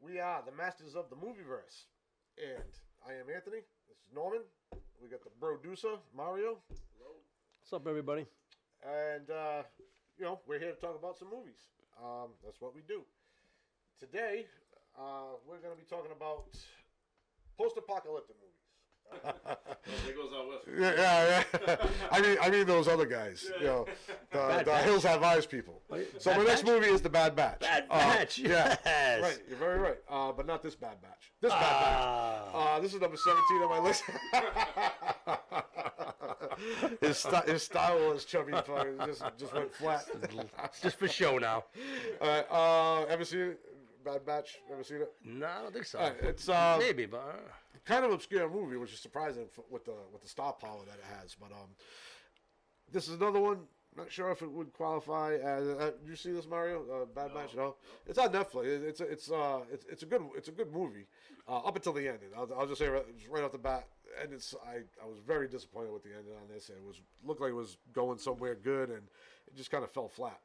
We are the masters of the movieverse. And I am Anthony. This is Norman. We got the producer, Mario. Hello. What's up, everybody? And, we're here to talk about some movies. That's what we do. Today, we're going to be talking about post-apocalyptic movies. There goes our West. Yeah. I mean those other guys. Yeah. You know, the Hills Have Eyes people. So my next movie is The Bad Batch. Bad Batch. Yeah, Yes. right. You're very right. But not this Bad Batch. This Bad Batch. This is number 17 on my list. his style is chubby. Just went flat. Just for show now. Ever seen it? Bad Batch? Ever seen it? No, I don't think so. It's Maybe, but kind of obscure movie, which is surprising with the star power that it has. But this is another one. Not sure if it would qualify as. Did you see this, Mario? Bad Batch? No. It's on Netflix. It's a good movie up until the ending. I'll just say right off the bat. And I was very disappointed with the ending on this. It looked like it was going somewhere good, and it just kind of fell flat.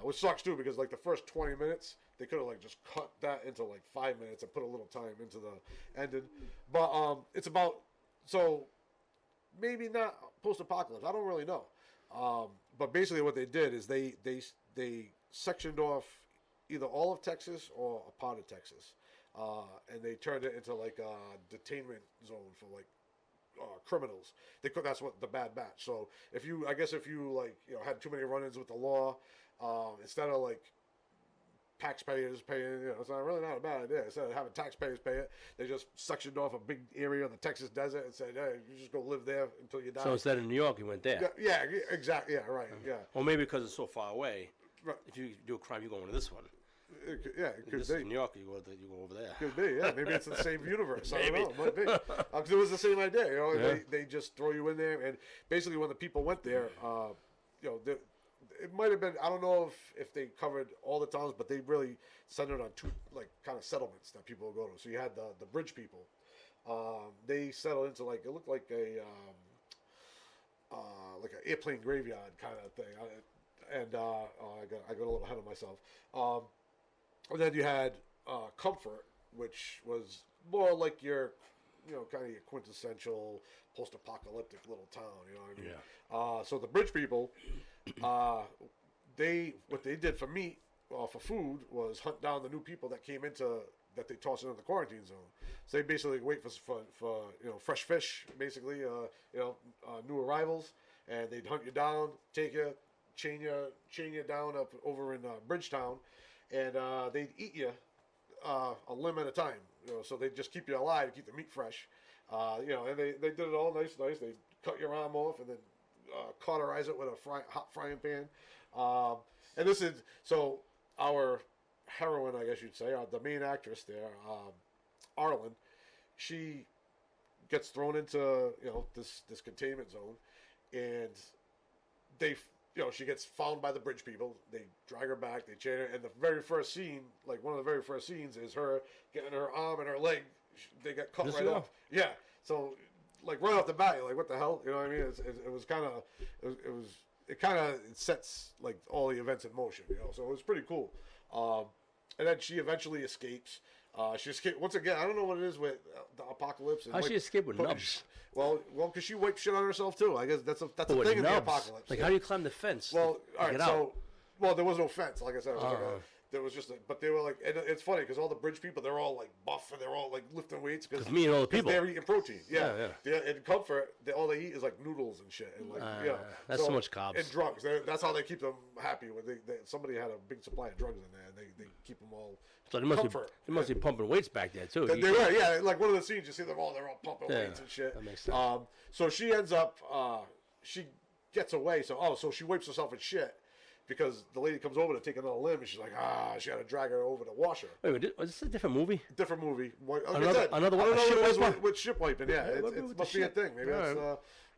Which sucks too, because like the first 20 minutes they could have like just cut that into like 5 minutes and put a little time into the ending. But it's about, so maybe not post-apocalypse. I don't really know. But basically what they did is they sectioned off either all of Texas or a part of Texas, and they turned it into like a detainment zone for like criminals. That's what the Bad Batch. So if you like had too many run-ins with the law, instead of like taxpayers paying, it's really not a bad idea. Instead of having taxpayers pay it, they just sectioned off a big area of the Texas desert and said, "Hey, you just go live there until you die." so instead of New York, you went there. Yeah, exactly. Yeah, right. Yeah. Or maybe because it's so far away. Right. If you do a crime, you go into this one. It could This be. is New York, you go over there. Could be, yeah. Maybe it's the same universe. I Maybe. don't know. It might be. 'Cause it was the same idea. Yeah. They just throw you in there, and basically when the people went there, it might have been. I don't know if they covered all the towns, but they really centered on two like kind of settlements that people would go to. So you had the bridge people. They settled into like it looked like an airplane graveyard kind of thing. I got a little ahead of myself. And then you had Comfort, which was more like your, kind of your quintessential post-apocalyptic little town. You know what I mean? Yeah. So the bridge people, what they did for meat, for food, was hunt down the new people that came that they tossed into the quarantine zone. So they basically wait for fresh fish, basically, new arrivals, and they'd hunt you down, take you, chain you down up over in Bridgetown, and they'd eat you a limb at a time. So they just keep you alive to keep the meat fresh. And they did it all nice. They cut your arm off and then cauterize it with a hot frying pan. And this is so our heroine, I guess you'd say, the main actress there, Arlen. She gets thrown into this containment zone, and she gets found by the bridge people. They drag her back, they chain her, and the very first scene, like one of the very first scenes, is her getting her arm and her leg. They get cut right off. Yeah. So, like right off the bat, you're like, what the hell? You know what I mean? It was kind of, it sets like all the events in motion. So it was pretty cool. And then she eventually escapes. She escaped once again. I don't know what it is with the apocalypse. How she escape with nubs? Well, because she wiped shit on herself too. I guess that's a thing nubs? in the apocalypse. Like, how do you climb the fence? Well, all right. Get out? There was no fence. Like I said, there was just. But they were like, and it's funny because all the bridge people, they're all like buff and they're all like lifting weights because me and all the people, they're eating protein. Yeah. Yeah. In Comfort, all they eat is like noodles and shit, and like that's so much carbs. And drugs. That's how they keep them happy. When somebody had a big supply of drugs in there, and they keep them all. So they must be pumping weights back there too. They were, yeah. Like one of the scenes, you see they're all pumping weights and shit. That makes sense. So she ends up, she gets away. So she wipes herself in shit because the lady comes over to take another limb, and she's like, she got to drag her over to wash her. Wait, was this a different movie? Different movie. Another one. With ship wiping. Yeah, it must be a thing. Maybe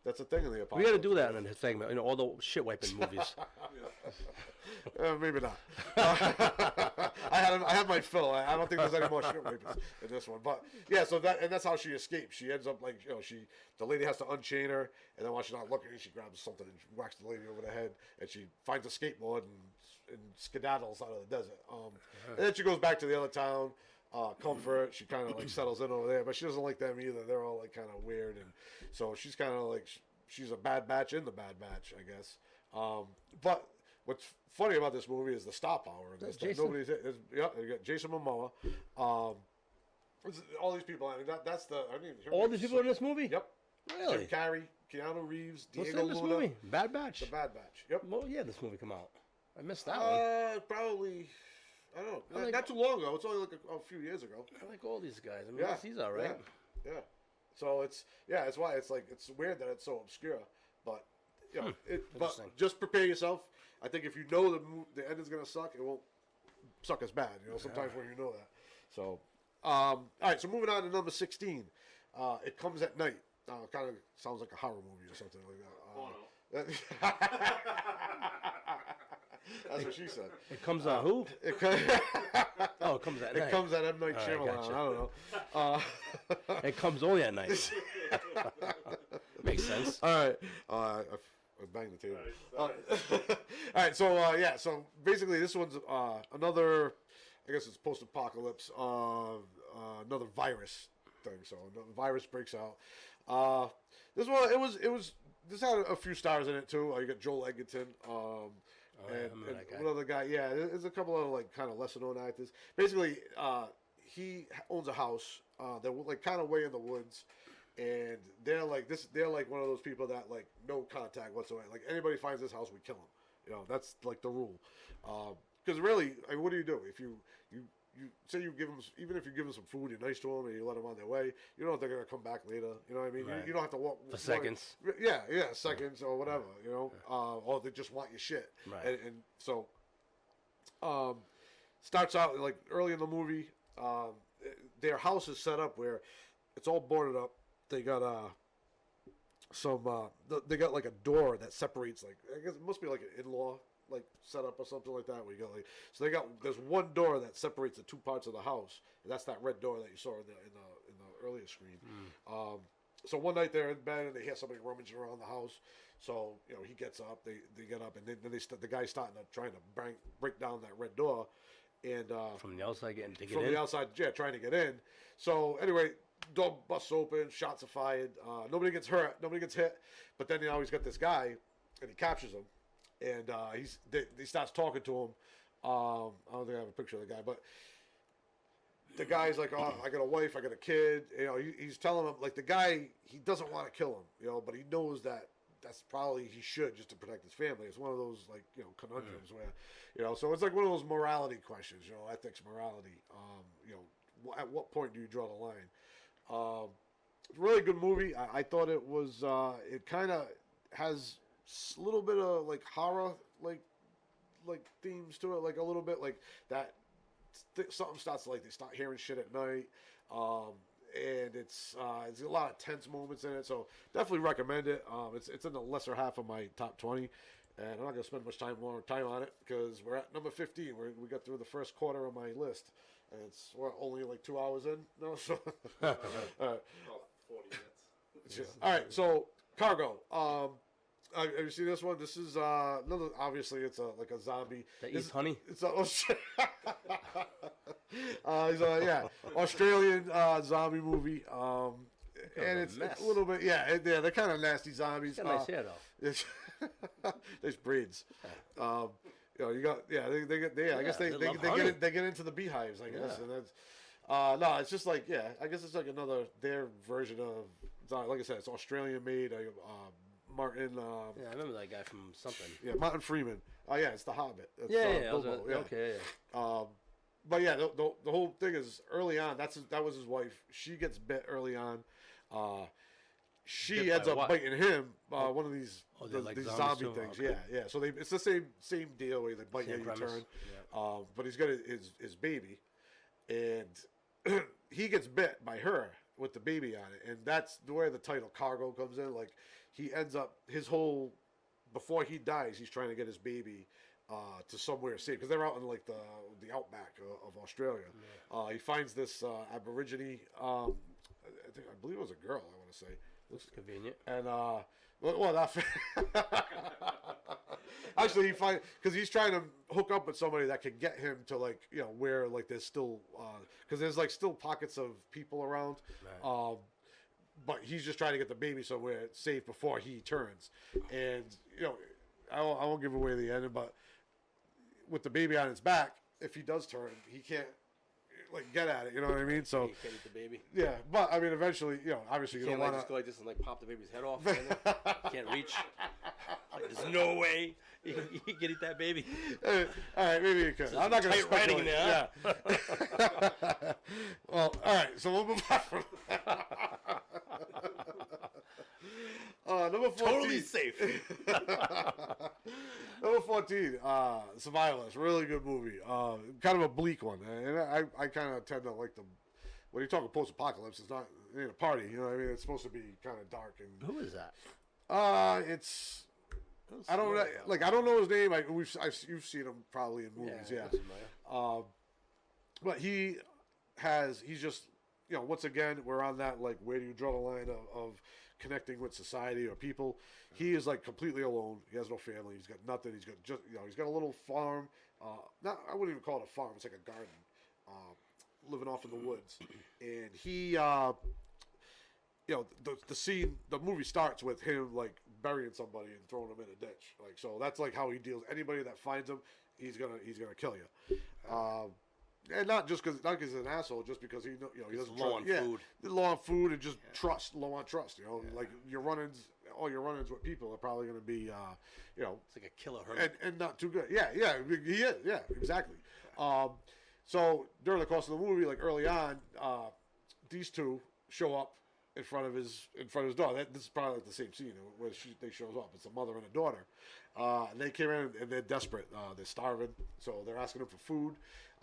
that's a thing in the apocalypse. We got to do that in the segment. All the shit wiping movies. Maybe not. I had my fill. I don't think there's any more shit wipers in this one. But yeah, so that's how she escapes. She ends up like the lady has to unchain her, and then while she's not looking, she grabs something and whacks the lady over the head, and she finds a skateboard and skedaddles out of the desert. And then she goes back to the other town. comfort. She kind of like settles in over there, but she doesn't like them either. They're all like kind of weird, and so she's kind of like she's a bad batch in the bad batch, I guess. But what's funny about this movie is the star power. In this. Jason? Nobody's yeah. You got Jason Momoa. All these people. I mean, that's the. I mean, All these people in this movie? Yep. Really? Jim Carrey, Keanu Reeves, What's Diego in this Luna. movie? Bad Batch? The Bad Batch. Yep. Well, yeah, this movie come out. I missed that one. Probably. I don't know. I like- Not too long ago. It's only like a few years ago. I like all these guys. I mean, Yeah. he's all right. Yeah. So it's why it's like it's weird that it's so obscure, but you know, but Interesting. just prepare yourself. I think if you know the ending's gonna suck, it won't suck as bad. You know, sometimes when you know that. So, all right. So moving on to number 16. It Comes at Night. Kind of sounds like a horror movie or something like that. That's what she said. It comes on who? It Comes at night. comes at M. Night All right, Shyamalan. gotcha. I don't know. It comes only at night. Makes sense. All right. I banged the table. All right. So so basically, this one's another. I guess it's post-apocalypse. Another virus thing. So another virus breaks out. This one, it was. This had a few stars in it too. You got Joel Edgerton. And that guy. one other guy. Yeah, there's a couple of like kind of lesser known actors. Basically, he owns a house. They're like kind of way in the woods. And they're like this. They're like one of those people that like no contact whatsoever. Like anybody finds this house, we kill them. You know, that's like the rule. Because really, I mean, what do? If you say you give them, even if you give them some food, you're nice to them, and you let them on their way, you know if they're gonna come back later. You know what I mean? Right. You don't have to walk For seconds. Yeah, seconds or whatever. You know, or they just want your shit. Right. And so, starts out like early in the movie. Their house is set up where it's all boarded up. They got they got like a door that separates, like I guess it must be like an in-law like setup or something like that. Where you got like there's one door that separates the two parts of the house, and that's that red door that you saw in the earlier screen. So one night they're in bed and they hear somebody rummaging around the house. So you know he gets up, they get up, and then the guy's starting to trying to break down that red door, and From the outside, getting to get from in. the outside, trying to get in. So anyway, door busts open, shots are fired. Nobody gets hurt, nobody gets hit. But then he's got this guy, and he captures him, and he starts talking to him. I don't think I have a picture of the guy, but the guy's like, "Oh, I got a wife, I got a kid." You know, he's telling him like the guy, he doesn't want to kill him, you know, but he knows that that's probably he should just to protect his family. It's one of those like conundrums where, you know, so it's like one of those morality questions, you know, ethics, morality. You know, at what point do you draw the line? It's a really good movie. I thought it was. It kind of has a little bit of like horror like themes to it, like a little bit like that. Something starts to, like they start hearing shit at night, and it's a lot of tense moments in it. So definitely recommend it. It's in the lesser half of my top 20, and I'm not gonna spend more time on it because we're at number 15. We got through the first quarter of my list, and we're only like 2 hours in. No, so all right. About 40 minutes. All right, so Cargo. Have you seen this one? This is another. Obviously, it's like a zombie. That eats honey? It's a. He's a Australian zombie movie. And it's mess. a little bit they're kind of nasty zombies. He's got nice hair though. There's breeds. You know, you got they get I guess they love honey. they get into the beehives, I guess, and that's no, it's just like I guess it's like their version of zombie. Like I said, it's Australian made. Martin. I remember that guy from something. Yeah, Martin Freeman. Oh yeah, it's The Hobbit. It's, Bilbo, yeah. Okay, yeah. But yeah, the whole thing is early on. That was his wife. She gets bit early on. She Bit ends by up what? biting him. One of these they're like these zombies zombie too? things. Okay. Yeah. So it's the same deal where they bite Same you, premise. you turn. Yeah. But he's got his baby, and he gets bit by her with the baby on it, and that's where the title Cargo comes in. Like he ends up before he dies, he's trying to get his baby to somewhere safe because they're out in like the outback of Australia. Yeah. He finds this Aborigine. I believe it was a girl. I want to say. Looks convenient. And well, not Actually, because he's trying to hook up with somebody that can get him to like where like there's still because there's like still pockets of people around. Right. But he's just trying to get the baby somewhere safe before he turns. And, I won't give away the ending, but with the baby on his back, if he does turn, he can't, like, get at it. You know what I mean? So, You can't eat the baby. yeah. But, I mean, eventually, obviously you You can't don't like want just go like this and like pop the baby's head off. You can't reach. Like, there's no way you can eat that baby. All right, maybe you could. I'm not going to tight writing speculate. there, Yeah. Well, all right. So we'll move on from number 14. Totally safe. Number 14, Survivalist. Really good movie. Kind of a bleak one. And I kind of tend to like the... When you talk about post-apocalypse, it ain't a party. You know what I mean? It's supposed to be kind of dark. And Who is that? it's... I don't know his name. You've seen him probably in movies, yeah. But he's just, once again, we're on that, like, where do you draw the line of connecting with society or people? He is, like, completely alone. He has no family. He's got nothing. He's got just, he's got a little farm. I wouldn't even call it a farm. It's like a garden, living off in the woods. And he, the movie starts with him, like, burying somebody and throwing them in a ditch. Like, so that's like how he deals. Anybody that finds him, he's gonna kill you. And not because he's an asshole, just because he doesn't low on food. Low on food and just low on trust. Like all your run-ins with people are probably gonna be, It's like a killer hermit. and not too good. Yeah, he is. Yeah, exactly. So during the course of the movie, like early on, these two show up in front of his daughter. This is probably like the same scene where they shows up. It's a mother and a daughter, and they came in and they're desperate. They're starving, so they're asking him for food.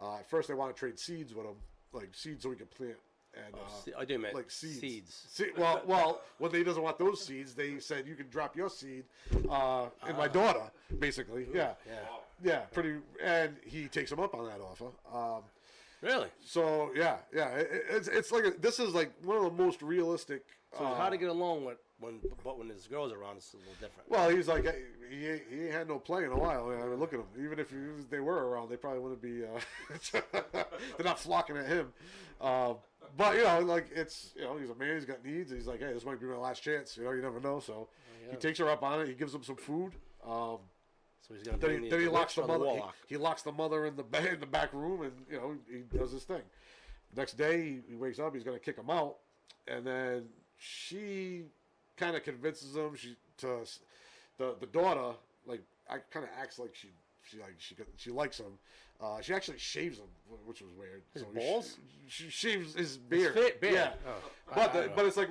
At first, they want to trade seeds with him, like seeds so we can plant. And I do, man. like seeds. Seeds. Well, when he doesn't want those seeds, they said you can drop your seed in my daughter, basically. Yeah, pretty. And he takes him up on that offer. Really? So it's like this is like one of the most realistic. So it's hard to get along with when his girls around. It's a little different. Well, he's like he ain't had no play in a while. I mean, look at him. Even if they were around, they probably wouldn't be. They're not flocking at him. But like it's he's a man. He's got needs. He's like, hey, this might be my last chance. You never know. So he takes her up on it. He gives him some food. So he's gonna then he locks the mother. He locks the mother in the back room, and he does his thing. Next day he wakes up. He's gonna kick him out, and then she kind of convinces him. The daughter I kind of acts like she likes him. She actually shaves him, which was weird. His balls? She shaves his beard. Beard. Yeah, Oh. but it's like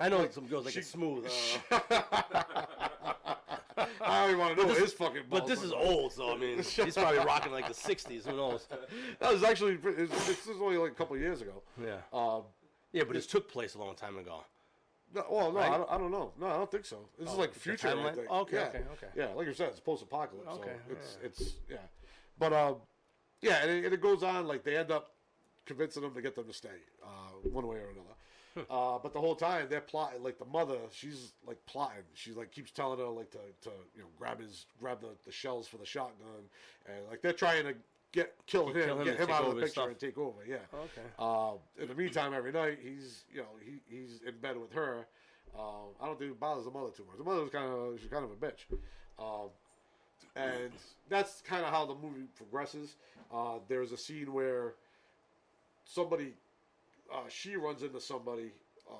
I know some girls like it smooth. I don't even want to know what his fucking balls But this is look like. old, so I mean, he's probably rocking like the '60s. Who knows? That was actually this was only like a couple of years ago. Yeah. Yeah, but this took place a long time ago. No, well, no, Right? I don't know. No, I don't think so. This is like the future. I timeline? think. Okay, Yeah. okay. Yeah, like you said, it's post-apocalypse. Okay, So it's but and it goes on. Like they end up convincing them to get them to stay, one way or another. But the whole time they're plotting. Like the mother, she's like plotting. She like keeps telling her like to grab the shells for the shotgun, and like they're trying to kill him, get him out of the picture and take over. Yeah. Okay. In the meantime, every night he's he's in bed with her. I don't think it bothers the mother too much. The mother she's kind of a bitch. And that's kind of how the movie progresses. There's a scene where somebody, she runs into somebody,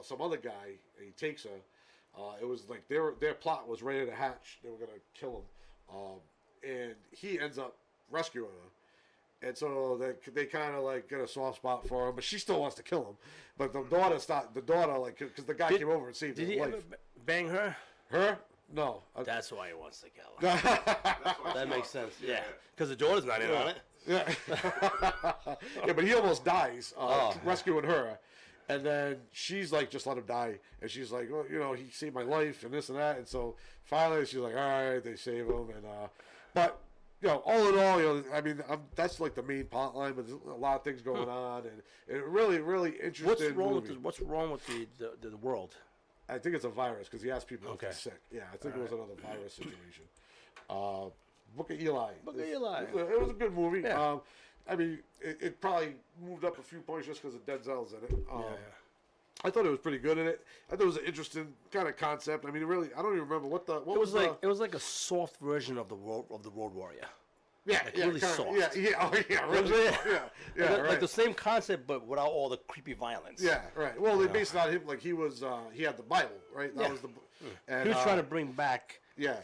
some other guy, and he takes her. It was like their plot was ready to hatch. They were gonna kill him, and he ends up rescuing her. And so they kind of like get a soft spot for him, but she still wants to kill him. But the daughter like because the guy came over and saved his Did he life. ever bang her? Her? No. That's why he wants to kill her. That makes sense. Yeah, because the daughter's not in on it. Yeah. Yeah, but he almost dies rescuing her. And then she's like, just let him die. And she's like, well, he saved my life and this and that. And so finally she's like, all right, they save him. And but all in all, I mean, that's like the main plot line, but there's a lot of things going on, and it really, really interesting. What's wrong with the world? I think it's a virus because he asked people if Okay. they're sick. Yeah, I think it was another virus situation. Book of Eli. Book of Eli. It was a good movie. Yeah. I mean, it probably moved up a few points just because of Denzel's in it. Yeah. I thought it was pretty good in it. I thought it was an interesting kind of concept. I mean, really, I don't even remember what It was like a soft version of the Road Warrior. yeah, like yeah, really kinda, soft. yeah, really, saying? yeah, like right. the same concept, but without all the creepy violence. Yeah, right. Well, they based it on him like he was. He had the Bible, right? That Yeah. was the. And, He was trying to bring back Yeah.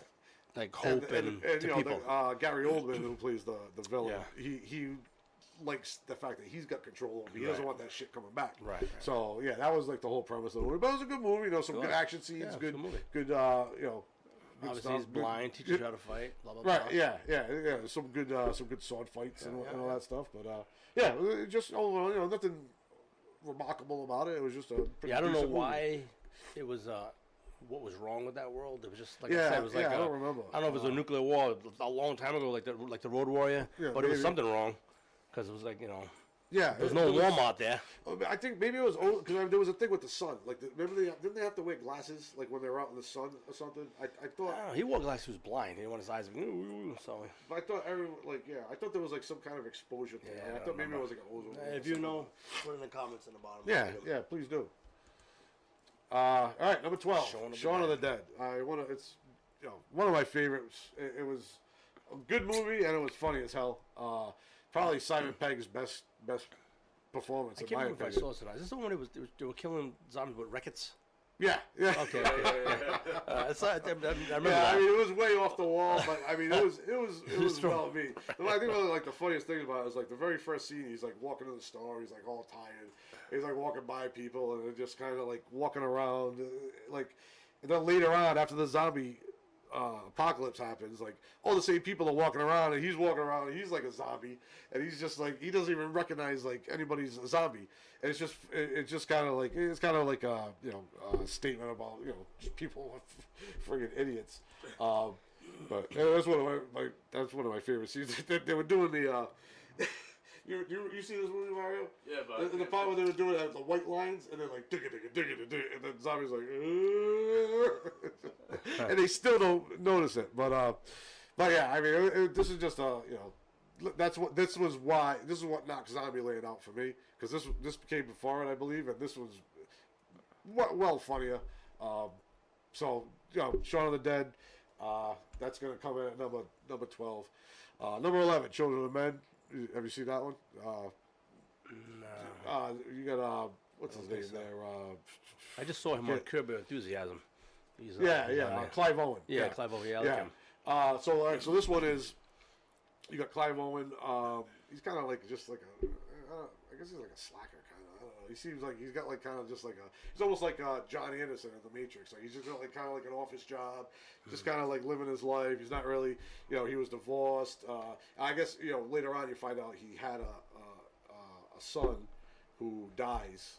like hope and you to know, people. Gary Oldman, who plays the villain, Yeah. he likes the fact that he's got control over. He Right. doesn't want that shit coming back. Right. So yeah, that was like the whole premise of the movie. But it was a good movie. You know, some It good was. action scenes. Yeah, it was a good, good movie. good. You know. Good Obviously, stuff. he's blind, teaches you how to fight. Blah blah Right. blah. Yeah. Some good sword fights and all that stuff. But yeah, it just nothing remarkable about it. It was just a. Pretty Yeah, I don't know decent movie. why it was. What was wrong with that world? It was just like I Yeah, said. It was like I don't remember. I don't know if it was a nuclear war a long time ago, like the Road Warrior. Yeah, but it was maybe. something wrong because it was like Yeah, there was no Walmart there. I think maybe it was because there was a thing with the sun. Like, remember didn't they have to wear glasses like when they were out in the sun or something? I thought. I don't know, he wore glasses. He was blind. He didn't want his eyes. So I thought everyone I thought there was like some kind of exposure thing. Yeah, I I thought don't maybe it was like an ozone. layer or if you something. know, put it in the comments in the bottom. Yeah, please do. All right, number 12, Shaun of the of the Dead. It's one of my favorites. It was a good movie and it was funny as hell. Probably Simon Pegg's best performance I in can't my remember if I opinion. saw it tonight. Is this the one they were killing zombies with rickets? Yeah. Okay. I remember Yeah, that. I mean, it was way off the wall, but I mean, it was well made. I think one of like the funniest thing about it was like the very first scene. He's like walking to the store. He's like all tired. He's like walking by people and they're just kind of like walking around, like. And then later on, after the zombie apocalypse happens, like all the same people are walking around, and he's walking around, and he's like a zombie, and he's just like he doesn't even recognize like anybody's a zombie. And it's just kind of like a a statement about just people are friggin' idiots. But that's one of my favorite scenes. They were doing the. You see this movie, Mario? Yeah, but The part where they were doing the white lines, and they're like digga, and then zombies like, and they still don't notice it. But yeah, I mean, this is just this is what knocked Zombieland out for me, because this came before it, I believe, and this was well funnier. So Shaun of the Dead, that's gonna come in at number 12. Number 11, Children of Men. Have you seen that one? No. You got what's his name there? I just saw him on Curb Your Enthusiasm. He's, he's on there. Clive Owen. Yeah, Clive Owen. Yeah, I like him. So all right, so this one is you got Clive Owen. He's kind of like just like I guess he's like a slacker kind of. I don't know. He seems like he's got like kind of just like he's almost like John Anderson in The Matrix. Like he's just got like kind of like an office job, just kind of like living his life. He's not really, he was divorced. I guess later on you find out he had a son who dies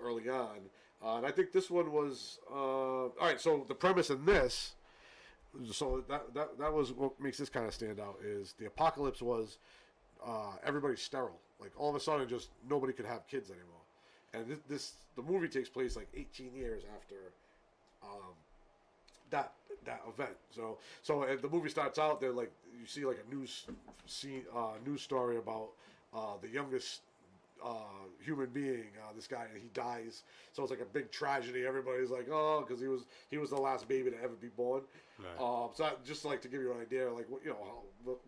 early on, and I think this one was all right. So the premise in this. So that was what makes this kind of stand out is the apocalypse was everybody's sterile. Like all of a sudden, just nobody could have kids anymore. And the movie takes place like 18 years after that event. So the movie starts out there like you see like a news story about the youngest human being, this guy, and he dies. So it's like a big tragedy. Everybody's like, oh, because he was the last baby to ever be born. Right. So just like to give you an idea, like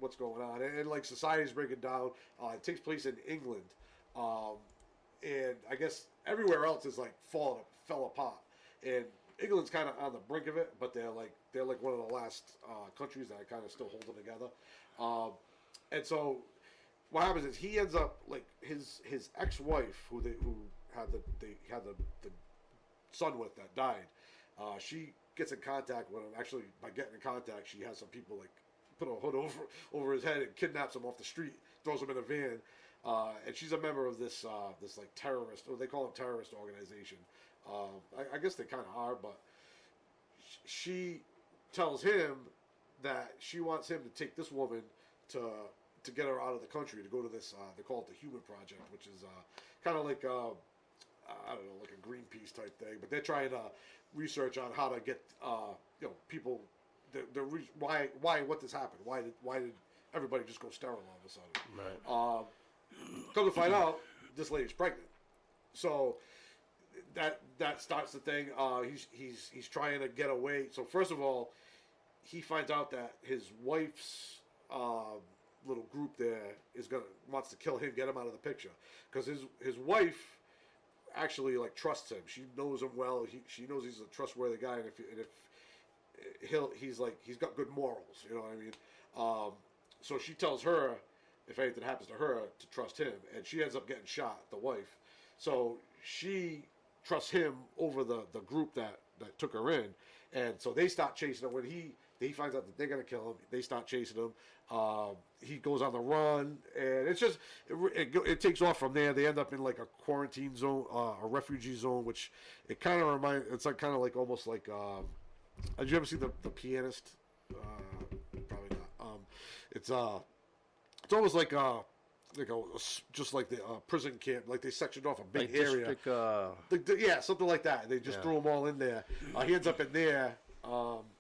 what's going on, and like society's breaking down. It takes place in England, and I guess everywhere else is like fell apart, and England's kind of on the brink of it, but they're like one of the last countries that are kind of still holding together, and so. What happens is he ends up like his ex-wife who had the son with that died. She gets in contact with him. Actually, by getting in contact, she has some people like put a hood over his head and kidnaps him off the street, throws him in a van, and she's a member of this like terrorist, or they call them terrorist organization. I guess they kind of are, but she tells him that she wants him to take this woman to get her out of the country, to go to this, they call it the Human Project, which is kind of like, I don't know, like a Greenpeace type thing, but they're trying to research on how to get, people why what this happened? Why did everybody just go sterile all of a sudden? Right. Come to find out, this lady's pregnant. So that starts the thing. He's trying to get away. So first of all, he finds out that his wife's little group there wants to kill him, get him out of the picture, because his wife actually like trusts him. She knows him well. She knows he's a trustworthy guy, and if he's got good morals. You know what I mean? So she tells her, if anything happens to her, to trust him, and she ends up getting shot, the wife. So she trusts him over the group that took her in, and so they start chasing him. When he finds out that they're gonna kill him, they start chasing him. He goes on the run, and it's just it takes off from there. They end up in like a quarantine zone, a refugee zone, which it kind of reminds. It's like kind of like almost like. Did you ever see the Pianist? Probably not. It's almost like just like the prison camp, like they sectioned off a big Like area. District, Yeah, something like that. They just threw them all in there. He ends up in there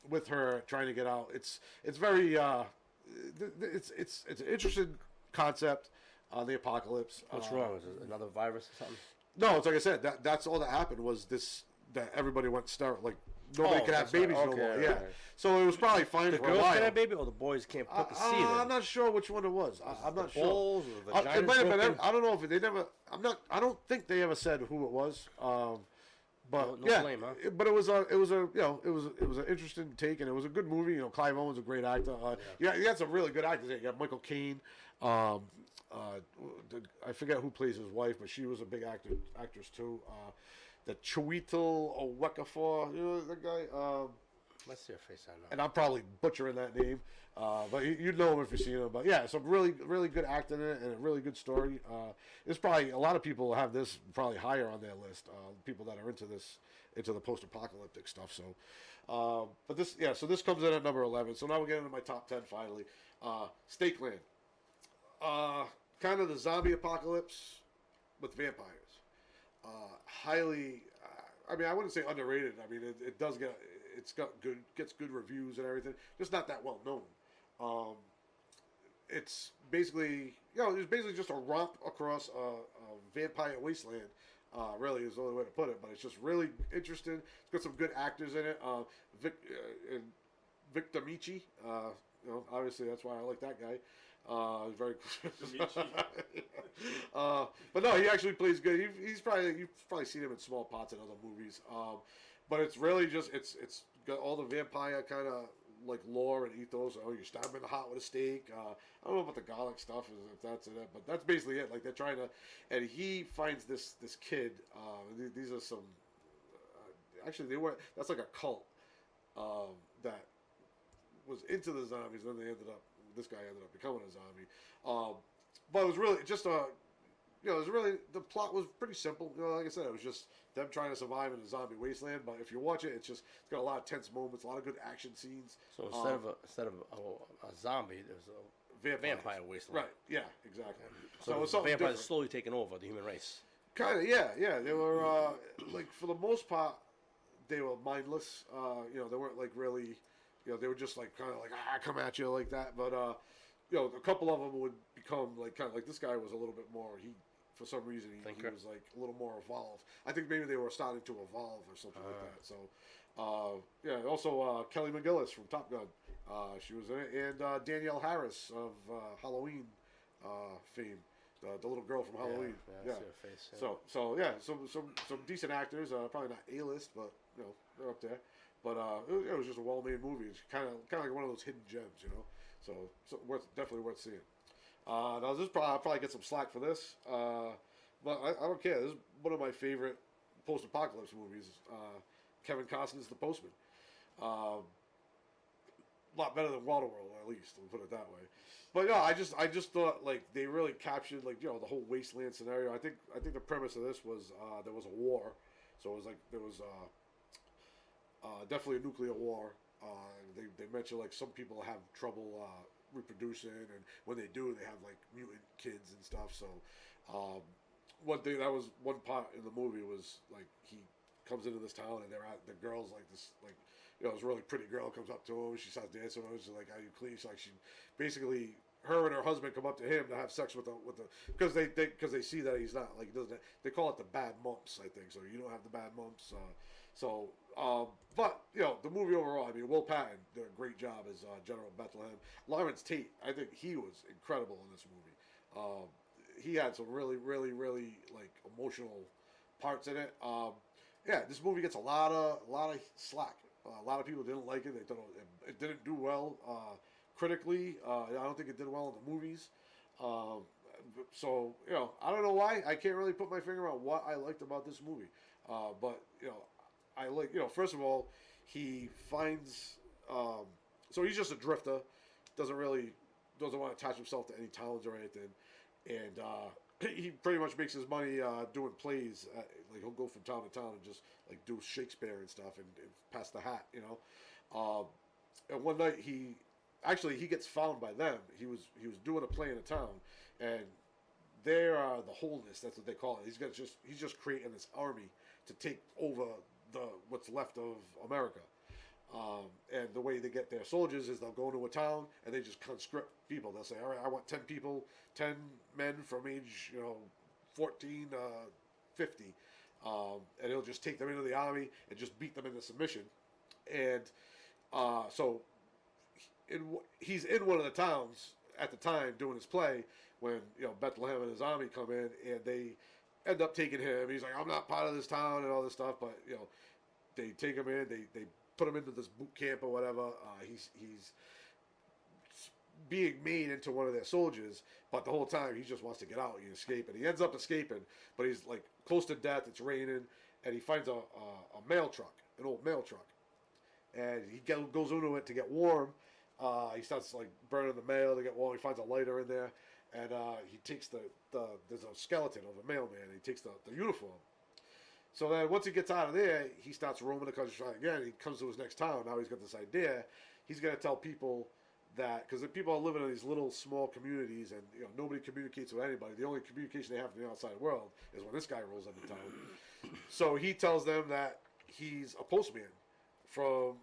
with her trying to get out. It's very it's an interesting concept on the apocalypse. What's wrong? Is it another virus or something? No, it's like I said. That's all that happened was that everybody went sterile. Like nobody could have babies no more. Right, Yeah. right. So it was probably fine The for a girls while. can have baby, or the boys can't put the seed in? I'm not sure which one it was. I'm not sure. Balls or the It vagina's might have been. broken? I don't know if they never. I don't think they ever said who it was. But No yeah, blame, huh? but it was an interesting take, and it was a good movie. You know, Clive Owen's a great actor. Yeah, you had some really good actors. You got Michael Caine. I forget who plays his wife, but she was a big actress too. The Chiwetel Ejiofor, you know that guy. Let's see her face. I know. And I'm probably butchering that name, but you'd know him if you've seen him. But yeah, some really, really good acting in it, and a really good story. It's probably a lot of people have this probably higher on their list. People that are into the post-apocalyptic stuff. So, but this, yeah. So this comes in at number 11. So now we're getting into my top 10 finally. Stakeland, kind of the zombie apocalypse with vampires. Highly, I mean, I wouldn't say underrated. I mean, it does gets good reviews and everything. Just not that well known. It's basically, it's basically just a romp across a vampire wasteland. Really is the only way to put it, but it's just really interesting. It's got some good actors in it. Vic D'Amici, obviously that's why I like that guy. Very but no, he actually plays good. You've probably seen him in small parts in other movies. But it's really just it's got all the vampire kind of like lore and ethos. Oh, you stab him in the heart with a stake. I don't know about the garlic stuff, if that's in it, but that's basically it. Like they're trying to, and he finds this kid. These are some. Actually, that's like a cult that was into the zombies. Then this guy ended up becoming a zombie. But it was really just the plot was pretty simple. Like I said, it was just them trying to survive in a zombie wasteland. But if you watch it, it's got a lot of tense moments, a lot of good action scenes. So instead of a zombie, there's a vampire wasteland. Right? Yeah, exactly. So it's something vampires different. slowly taking over the human race. Kind of, yeah. They were like for the most part, they were mindless. They weren't like really. They were just like kind of like come at you like that. But a couple of them would become like kind of like this guy was a little bit more. For some reason he was like a little more evolved. I think maybe they were starting to evolve or something like that. So also Kelly McGillis from Top Gun, she was in it, and Danielle Harris of Halloween fame, the little girl from Halloween. Yeah. I see her face, So some decent actors. Probably not A-list, but they're up there. But it was just a well-made movie. It's kind of like one of those hidden gems, So definitely worth seeing. Now I'll probably get some slack for this, but I don't care. This is one of my favorite post-apocalypse movies. Kevin Costner's The Postman. A lot better than Waterworld, at least. We'll put it that way. But no, I just thought like they really captured like the whole wasteland scenario. I think the premise of this was there was a war, so it was like there was. Definitely a nuclear war. They mentioned like some people have trouble reproducing, and when they do, they have like mutant kids and stuff. So one thing that was one part in the movie was like comes into this town, and the girl's like this, like, this really pretty girl comes up to him. She starts dancing with him. She's like, "Are you clean?" She's like, she basically, her and her husband come up to him to have sex with the because they see that he's not, like, he doesn't. They call it the bad mumps, I think. So you don't have the bad mumps. But the movie overall, I mean, Will Patton did a great job as General Bethlehem. Lawrence Tate, I think he was incredible in this movie. He had some really, really, really, like, emotional parts in it. This movie gets a lot of slack. A lot of people didn't like it. They thought it didn't do well critically. I don't think it did well in the movies. So I don't know why. I can't really put my finger on what I liked about this movie. But I like, first of all, he finds, so he's just a drifter, doesn't want to attach himself to any towns or anything, and he pretty much makes his money doing plays. Like, he'll go from town to town and just, like, do Shakespeare and stuff and pass the hat, And one night he gets found by them. He was doing a play in a town, and they're the wholeness. That's what they call it. He's just creating this army to take over what's left of America. And the way they get their soldiers is they'll go into a town and they just conscript people. They'll say, "All right, I want 10 people, 10 men from age 14 to 50," and he'll just take them into the army and just beat them into submission. And so he's in one of the towns at the time doing his play when Bethlehem and his army come in, and they end up taking him. He's like, "I'm not part of this town," and all this stuff. But they take him in. They put him into this boot camp or whatever. He's being made into one of their soldiers, but the whole time he just wants to get out and escape. And he ends up escaping, but he's, like, close to death. It's raining, and he finds a mail truck, an old mail truck, and he goes into it to get warm. He starts, like, burning the mail to get warm. He finds a lighter in there, and he takes there's a skeleton of a mailman. And he takes the uniform. So then once he gets out of there, he starts roaming the countryside again. He comes to his next town. Now he's got this idea. He's going to tell people that, because the people are living in these little small communities, and nobody communicates with anybody. The only communication they have from the outside world is when this guy rolls into town. So he tells them that he's a postman from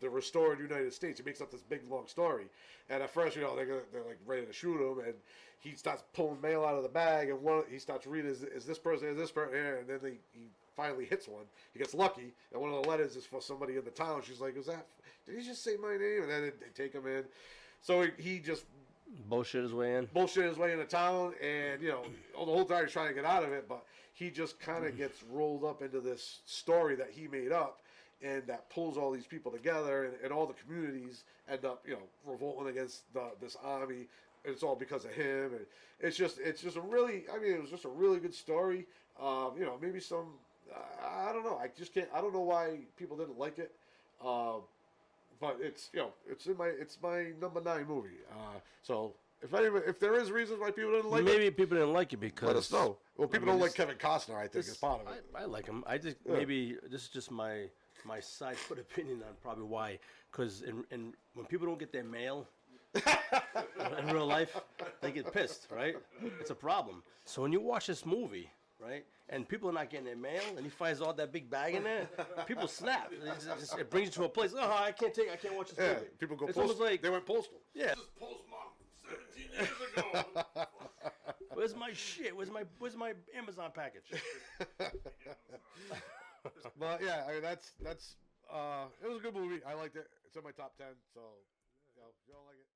the restored United States. He makes up this big long story, and at first they're like ready to shoot him, and he starts pulling mail out of the bag, and he starts reading, is this person here, and then he finally hits one. He gets lucky, and one of the letters is for somebody in the town. She's like, did he just say my name? And then they take him in. So he just bullshit his way in the town, and the whole time he's trying to get out of it, but he just kind of gets rolled up into this story that he made up, and that pulls all these people together, and all the communities end up revolting against this army. And it's all because of him, and it's just a really, it was just a really good story. Maybe some, I don't know. I don't know why people didn't like it. But it's my number 9 movie. So if there is reasons why people didn't like it, maybe people didn't like it because, let us know. Well, people don't like Kevin Costner, I think, is part of it. I like him. I just maybe this is just my side foot opinion on probably why. Because when people don't get their mail in real life, they get pissed, right? It's a problem. So when you watch this movie, right, and people are not getting their mail, and he finds all that big bag in there, people snap. It brings you to a place. Oh, I can't watch this movie. People go It's postal. almost like, They went postal. yeah. This is postmark 17 years ago. Where's my shit? Where's my Amazon package? But yeah, that's it was a good movie. I liked it. It's in my top 10. So if you don't like it.